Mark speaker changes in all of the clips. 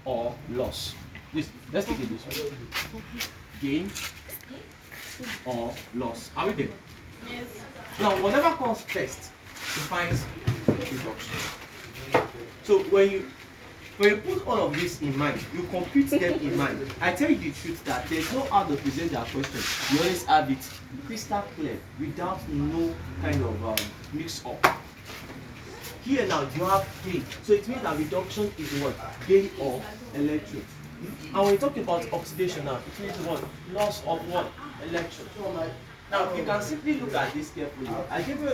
Speaker 1: or loss. Let's take it this way. Gain or loss. Are we there?
Speaker 2: Yes.
Speaker 1: Now, whatever comes first defines reduction. So when you put all of this in mind, you compute them in mind. I tell you the truth that there's no how to present that question. You always have it crystal clear without no kind of mix up. Here now you have gain, so it means that reduction is what? Gain of electrons. And when we talk about oxidation now, it means what? Loss of what? Electrons. Now you can simply look at this carefully. I gave you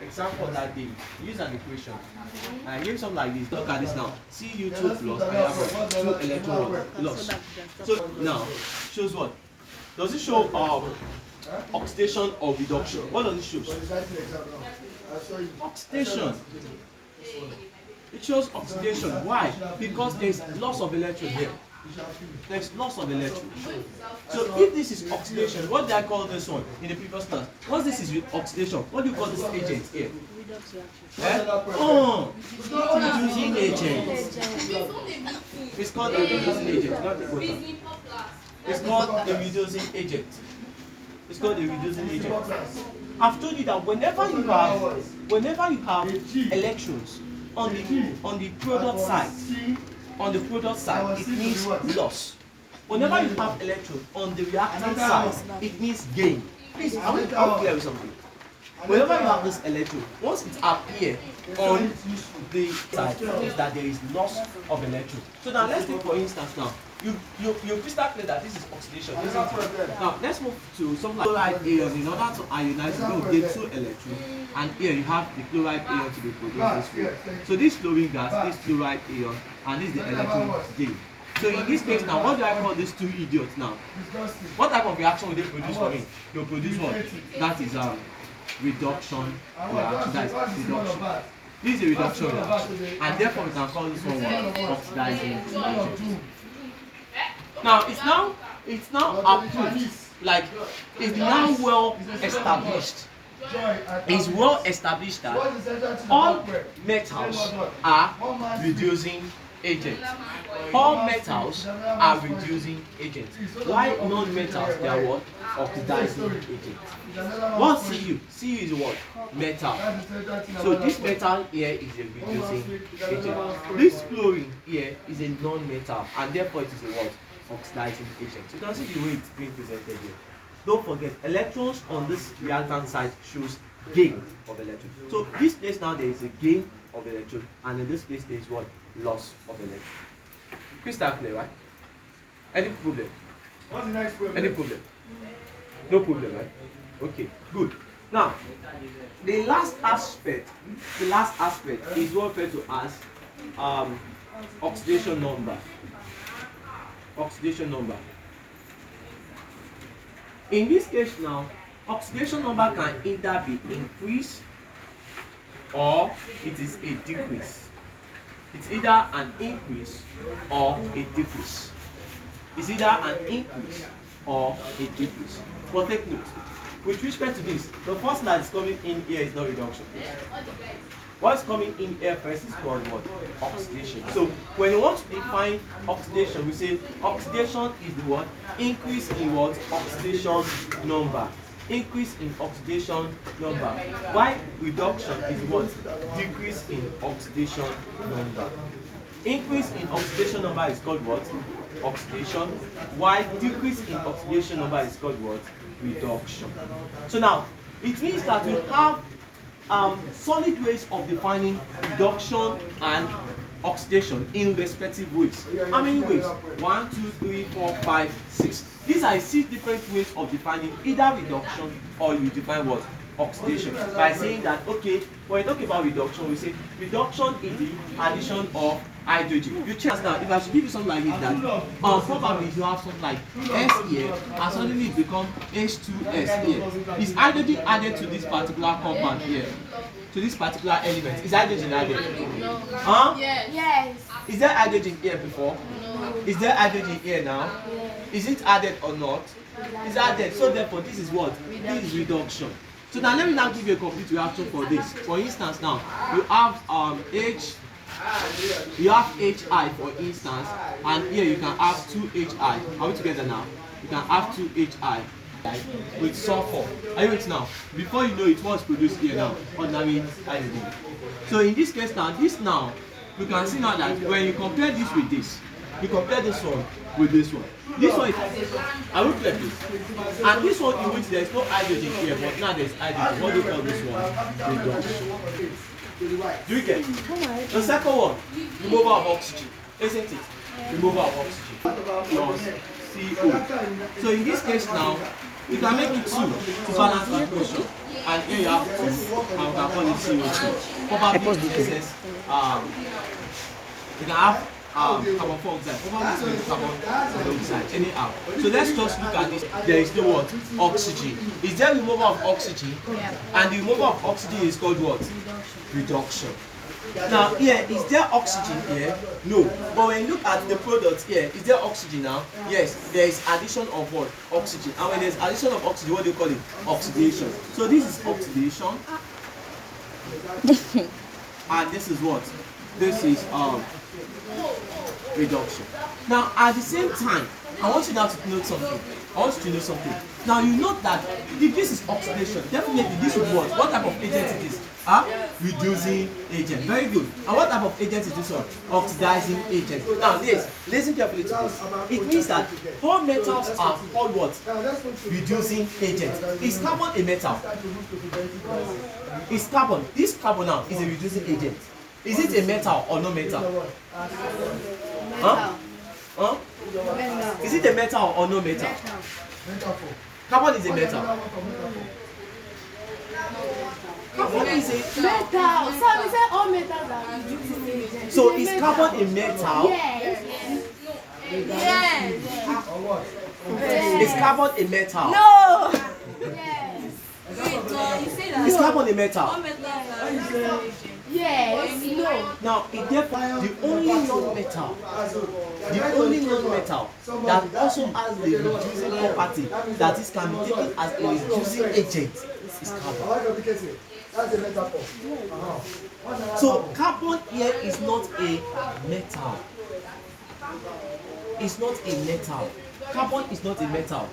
Speaker 1: example that day. Use an equation. I gave something like this. Look at this now. Cu2 plus I have 2 electron loss. So now shows what? Does it show oxidation or reduction? What does it show? Oxidation. It shows oxidation. Why? Because there is loss of electron here. There is loss of electron. So if this is oxidation, what do I call this one in the previous class? Once this is oxidation, what do you call this agent here? Reducing agent. It's called a reducing agent, not a proton. It's called a reducing agent. It's called a reducing agent. I've told you that whenever you have electrons on the product side, it means loss. Whenever you have electrons on the reactant side, it means gain. Please, I want to clear with something. Whenever you have this electron, once it appears on the side, it means that there is loss of electrons. So now let's take for instance now. You crystal clear that this is oxidation. Now let's move to something like chloride ion. In order to ionize, you will get 2 electrons, and here you have the chloride ion to be produced this way. So this chlorine gas, this chloride ion, and this is the electron gain. So in this case now, what do I call these two idiots now? What type of reaction will they produce for me? They'll produce what? That is reduction reaction. That is reduction. This is a reduction reaction, and therefore we can call this one what? Oxidizing agent. Now it's now approved, like it's now well established. It's well established that all metals are reducing agents. All metals are reducing agents. Why non-metals? They are what? Oxidizing agents. What Cu? Cu is what? Metal. So this metal here is a reducing agent. This chlorine here is a non-metal, and therefore it is a what? Oxidizing agent. You can see the way it's being presented here. Don't forget, electrons on this reactant side shows gain of electrons. So this place now there is a gain of electrons, and in this place there is what? Loss of electrons. Crystal clear, right? Any problem?
Speaker 3: What's the next problem?
Speaker 1: Any problem? No problem, right? Okay, good. Now, the last aspect is what referred to as oxidation number. Oxidation number. In this case now, oxidation number can either be increased or it is a decrease. It's either an increase or a decrease. It's either an increase or a decrease. But take note, with respect to this, the first that is coming in here is not reduction. What's coming in here first is called what? Oxidation. So when you want to define oxidation, we say oxidation is the what? Increase in what? Oxidation number. Increase in oxidation number. Why reduction is what? Decrease in oxidation number. Increase in oxidation number is called what? Oxidation. Why decrease in oxidation number is called what? Reduction. So now it means that we have solid ways of defining reduction and oxidation in respective ways. How many ways? 1, 2, 3, 4, 5, 6. These are 6 different ways of defining either reduction or you define what? Oxidation. By saying that, okay, when we talk about reduction, we say reduction is the addition of hydrogen. You check now, if I should give you something like this, that probably you have something like S here, and suddenly it becomes H2S here. Is hydrogen added to this particular compound here? To this particular element? Is hydrogen added?
Speaker 2: No.
Speaker 1: Huh?
Speaker 2: Yes.
Speaker 1: Is there hydrogen here before?
Speaker 2: No.
Speaker 1: Is there hydrogen here now? Is it added or not? It's added. So therefore, this is what? This is reduction. So now let me now give you a complete reaction for this. For instance, now you have You have HI for instance, and here you can have 2HI. Are we together now? You can have 2HI with sulfur. Are you with now? Before you know it was produced here now, ordinary hydrogen. So in this case now, you can see now that when you compare this with this, you compare this one with this one. This one is, I will flip this. And this one in which there is no hydrogen here, but now there is hydrogen. What do you call this one? Reduction. Do you get it? The second one, removal of oxygen, isn't it? Removal of oxygen plus CO. So in this case now, you can make it 2 to balance the equation. And here you have 2, and we can call it CO2. Probably this you can have carbon dioxide, probably carbon dioxide, anyhow. So let's just look at this. There is no what? Oxygen. Is there removal of oxygen? Yeah. And the removal of oxygen is called what? Reduction. Now here, is there oxygen here? No. But when you look at the product here, is there oxygen now? Yes. There is addition of what? Oxygen. And when there is addition of oxygen, what do you call it? Oxidation. So this is oxidation. And this is what? This is reduction. Now at the same time, I want you now to note something. Now you note that if this is oxidation, definitely this is what type of agent it is? Reducing agent. Very good. And what type of agent is this one? Oxidizing agent. Now listen carefully to this. It means that all metals are called what? Reducing agent. Is carbon a metal? Is carbon? This carbon now is a reducing agent. Is it a metal or no metal? Huh? Is it a metal or no metal? Carbon is a metal. Carbon is a
Speaker 2: metal. So we say all metals are reducing agents.
Speaker 1: So is carbon a metal?
Speaker 2: Yes.
Speaker 1: Is carbon a metal?
Speaker 2: No.
Speaker 3: Yes. You say that.
Speaker 1: Is carbon a metal?
Speaker 3: All metals are
Speaker 2: Yes. No.
Speaker 1: Now, the only non-metal that also has the reducing property that is can be taken as a reducing agent is carbon. So carbon here is not a metal. It's not a metal. Carbon is not a metal.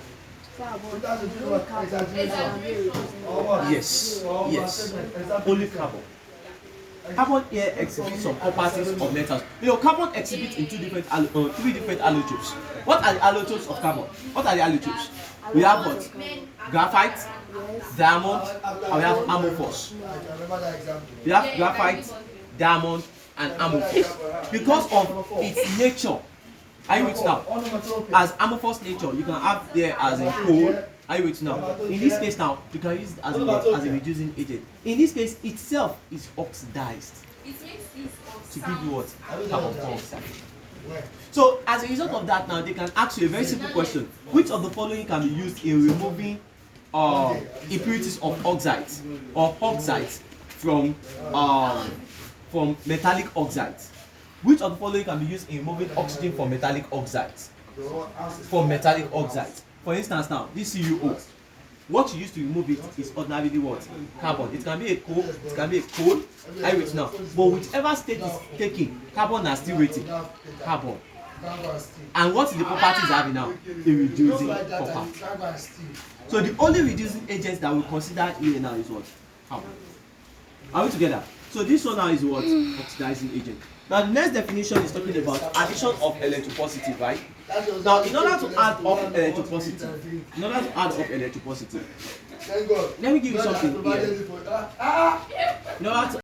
Speaker 1: Yes. Only carbon. Carbon here exhibits some properties of metals. You know, carbon exhibits in three different allotropes. What are the allotropes of carbon? What are the allotropes? We have what? Graphite, diamond, and we have amorphous. We have graphite, diamond, and amorphous. Because of its nature, are you with now? As amorphous nature, you can have there as a coal. Are you with now? In this case now, you can use it as a reducing agent. In this case, itself is oxidized.
Speaker 3: It makes use of
Speaker 1: to give you what? Carbon dioxide. So as a result of that now, they can ask you a very simple question. Which of the following can be used in removing impurities of oxides or oxides from metallic oxides? Which of the following can be used in removing oxygen from metallic oxides? For instance now, this CuO, what you use to remove it is ordinarily what? Carbon. It can be a coal, it can be a coal, I wait now. But whichever state is taken, carbon are still waiting. Carbon. And what is the properties having now? The reducing property. So the only reducing agents that we consider here now is what? Carbon. Are we together? So this one now is what? Oxidizing agent. Now the next definition is talking about addition of electropositive, right? Now in order to add up electropositive, let me give you something here. In order to